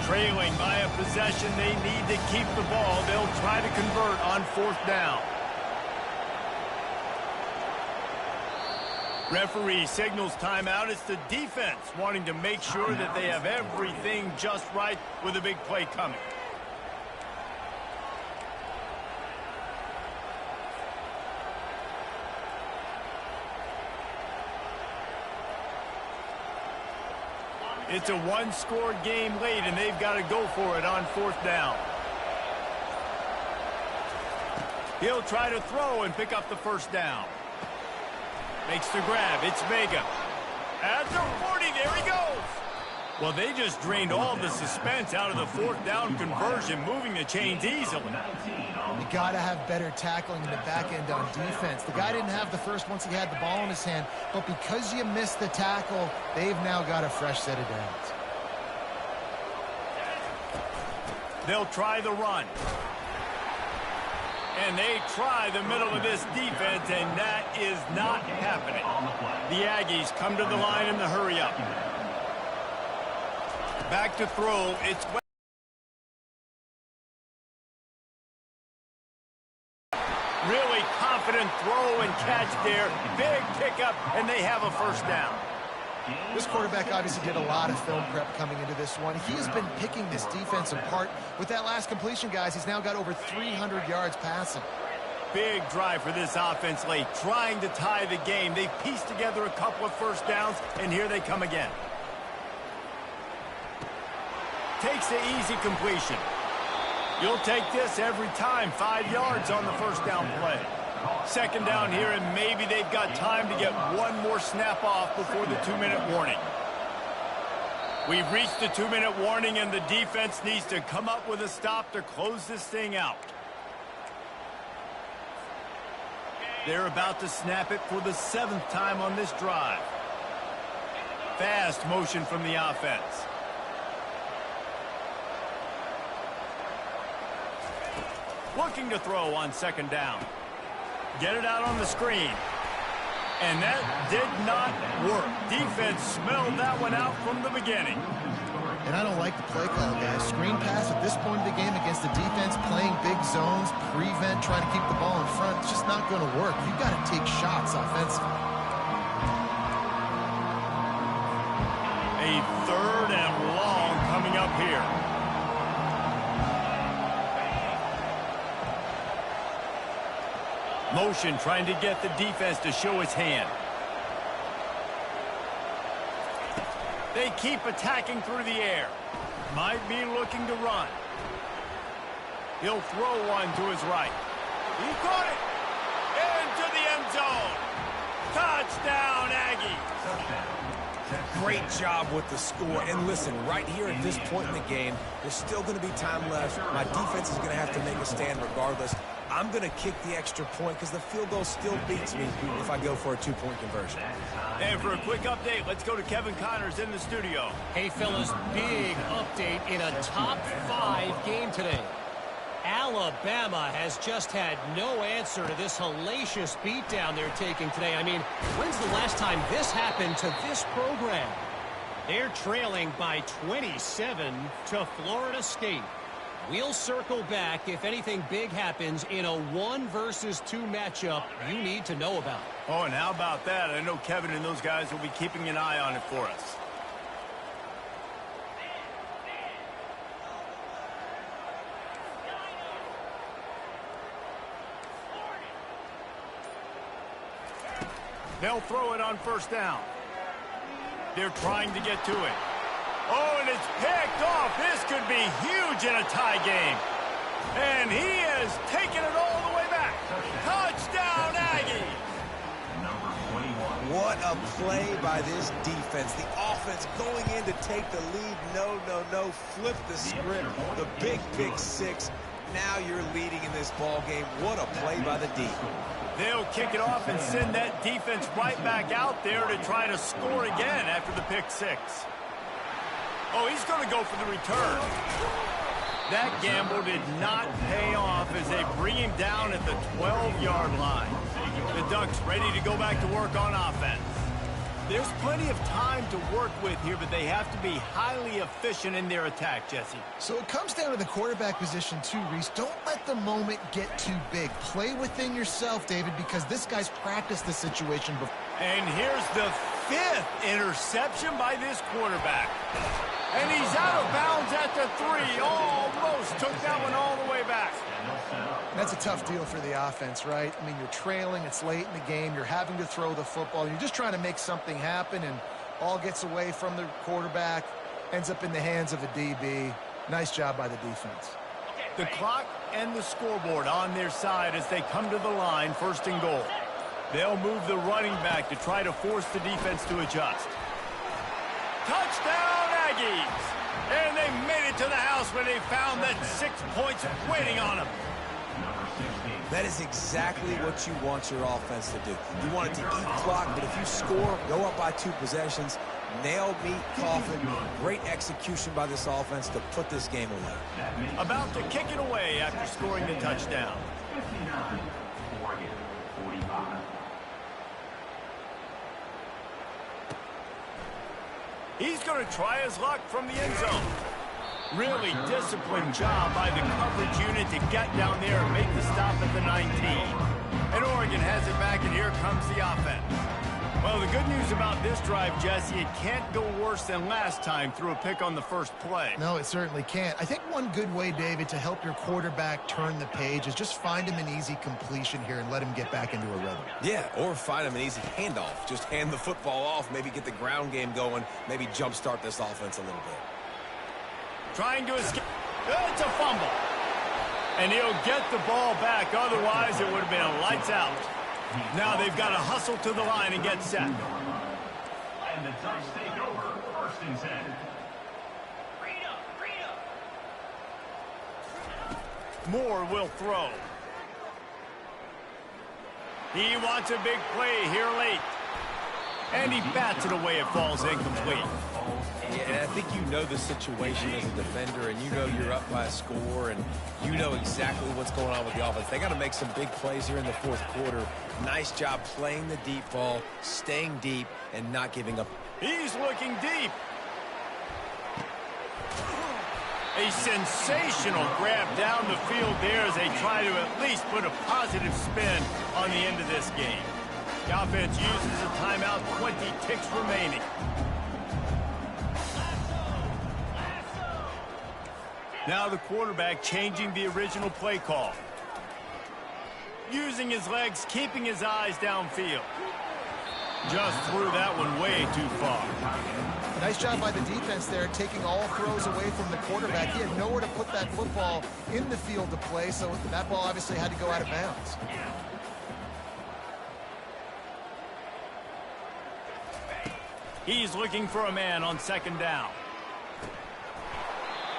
Trailing by a possession, they need to keep the ball. They'll try to convert on 4th down. Referee signals timeout. It's the defense wanting to make sure that they have everything just right with a big play coming. It's a one-score game late, and they've got to go for it on 4th down. He'll try to throw and pick up the first down. Makes the grab. It's Vega. At the 40, there he goes. Well, they just drained all the suspense out of the 4th down conversion, moving the chains easily. You got to have better tackling in the back end on defense. The guy didn't have the first once he had the ball in his hand, but because you missed the tackle, they've now got a fresh set of downs. They'll try the run. And they try the middle of this defense, and that is not happening. The Aggies come to the line in the hurry-up. Back to throw. It's really confident throw and catch there. Big pickup, and they have a first down. This quarterback obviously did a lot of film prep coming into this one. He has been picking this defense apart. With that last completion, guys, he's now got over 300 yards passing. Big drive for this offense late, trying to tie the game. They pieced together a couple of first downs, and here they come again. Takes the easy completion. You'll take this every time. 5 yards on the first down play. Second down here, and maybe they've got time to get one more snap off before the 2-minute warning. We've reached the 2-minute warning, and the defense needs to come up with a stop to close this thing out. They're about to snap it for the 7th time on this drive. Fast motion from the offense. Looking to throw on 2nd down. Get it out on the screen. And that did not work. Defense smelled that one out from the beginning. And I don't like the play call, guys. Screen pass at this point of the game against the defense, playing big zones, prevent, trying to keep the ball in front. It's just not going to work. You've got to take shots offensively. A 3rd and long coming up here. Motion trying to get the defense to show its hand. They keep attacking through the air. Might be looking to run. He'll throw one to his right. He caught it. Into the end zone. Touchdown, Aggies. Great job with the score. And listen, right here at this point in the game, there's still going to be time left. My defense is going to have to make a stand regardless. I'm going to kick the extra point because the field goal still beats me if I go for a two-point conversion. And for a quick update, let's go to Kevin Connors in the studio. Hey, fellas, big update in a top 5 game today. Alabama has just had no answer to this hellacious beatdown they're taking today. I mean, when's the last time this happened to this program? They're trailing by 27 to Florida State. We'll circle back if anything big happens in a 1 versus 2 matchup you need to know about. Oh, and how about that? I know Kevin and those guys will be keeping an eye on it for us. They'll throw it on first down. They're trying to get to it. Oh, and it's picked off. This could be huge in a tie game. And he has taken it all the way back. Touchdown, Aggies. Number 21. What a play by this defense. The offense going in to take the lead. No. Flip the script. The big pick 6. Now you're leading in this ball game. What a play by the D. They'll kick it off and send that defense right back out there to try to score again after the pick 6. Oh, he's going to go for the return. That gamble did not pay off as they bring him down at the 12-yard line. The Ducks ready to go back to work on offense. There's plenty of time to work with here, but they have to be highly efficient in their attack, Jesse. So it comes down to the quarterback position too, Reese. Don't let the moment get too big. Play within yourself, David, because this guy's practiced the situation before. And here's the 5th interception by this quarterback. And he's out of bounds at the 3. Almost took that one all the way back. That's a tough deal for the offense, right? I mean, you're trailing, it's late in the game, you're having to throw the football, you're just trying to make something happen, and all gets away from the quarterback, ends up in the hands of a DB. Nice job by the defense. The clock and the scoreboard on their side as they come to the line, 1st and goal. They'll move the running back to try to force the defense to adjust. Touchdown, Aggies! And they made it to the house when they found that 6 points waiting on them. That is exactly what you want your offense to do. You want it to eat clock, but if you score, go up by 2 possessions, nail, meet, coffin. Great execution by this offense to put this game away. About to kick it away after scoring the touchdown. 59. Oregon 45. He's going to try his luck from the end zone. Really disciplined job by the coverage unit to get down there and make the stop at the 19. And Oregon has it back, and here comes the offense. Well, the good news about this drive, Jesse, it can't go worse than last time through a pick on the first play. No, it certainly can't. I think one good way, David, to help your quarterback turn the page is just find him an easy completion here and let him get back into a rhythm. Yeah, or find him an easy handoff. Just hand the football off, maybe get the ground game going, maybe jumpstart this offense a little bit. Trying to escape. It's a fumble. And he'll get the ball back. Otherwise, it would have been a lights out. Now they've got to hustle to the line and get set. And the Ducks take over 1st and 10. Moore will throw. He wants a big play here late. And he bats it away. It falls incomplete. Yeah, I think you know the situation as a defender, and you know you're up by a score, and you know exactly what's going on with the offense. They got to make some big plays here in the 4th quarter. Nice job playing the deep ball, staying deep, and not giving up. He's looking deep. A sensational grab down the field there as they try to at least put a positive spin on the end of this game. The offense uses a timeout, 20 ticks remaining. Now the quarterback changing the original play call. Using his legs, keeping his eyes downfield. Just threw that one way too far. Nice job by the defense there, taking all throws away from the quarterback. He had nowhere to put that football in the field to play, so that ball obviously had to go out of bounds. He's looking for a man on second down.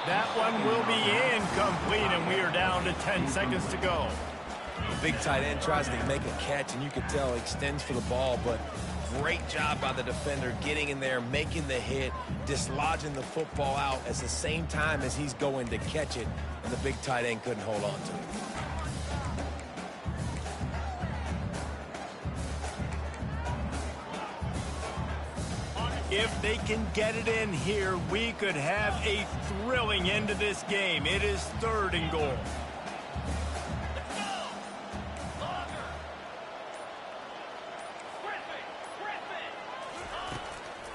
That one will be incomplete, and we are down to 10 seconds to go. The big tight end tries to make a catch, and you can tell he extends for the ball, but great job by the defender getting in there, making the hit, dislodging the football out at the same time as he's going to catch it, and the big tight end couldn't hold on to it. If they can get it in here, we could have a thrilling end to this game. It is 3rd and goal.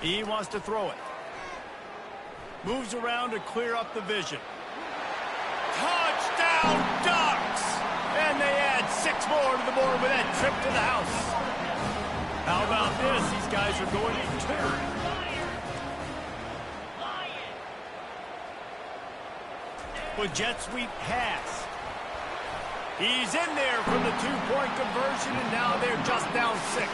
He wants to throw it. Moves around to clear up the vision. Touchdown Ducks! And they add 6 more to the board with that trip to the house. How about this? These guys are going to turn. With jet sweep pass. He's in there from the 2-point conversion, and now they're just down 6.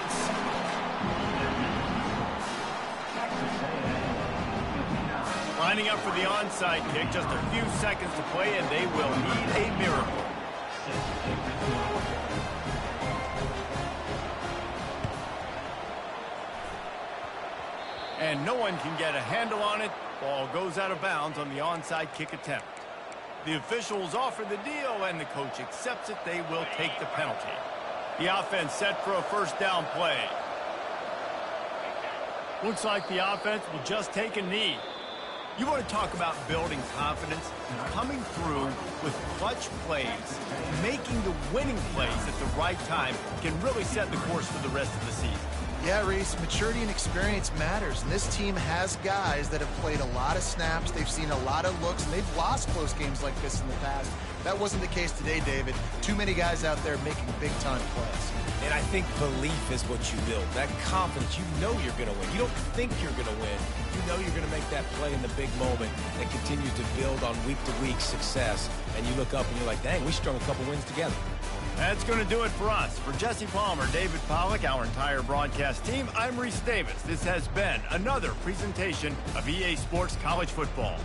Lining up for the onside kick, just a few seconds to play, and they will need a miracle. And no one can get a handle on it. Ball goes out of bounds on the onside kick attempt. The officials offer the deal, and the coach accepts it. They will take the penalty. The offense set for a 1st down play. Looks like the offense will just take a knee. You want to talk about building confidence? Coming through with clutch plays, making the winning plays at the right time can really set the course for the rest of the season. Yeah, Reese, maturity and experience matters, and this team has guys that have played a lot of snaps, they've seen a lot of looks, and they've lost close games like this in the past. That wasn't the case today, David. Too many guys out there making big-time plays. And I think belief is what you build. That confidence, you know you're going to win. You don't think you're going to win. You know you're going to make that play in the big moment that continues to build on week-to-week success. And you look up and you're like, dang, we strung a couple wins together. That's going to do it for us. For Jesse Palmer, David Pollack, our entire broadcast team, I'm Reese Davis. This has been another presentation of EA Sports College Football.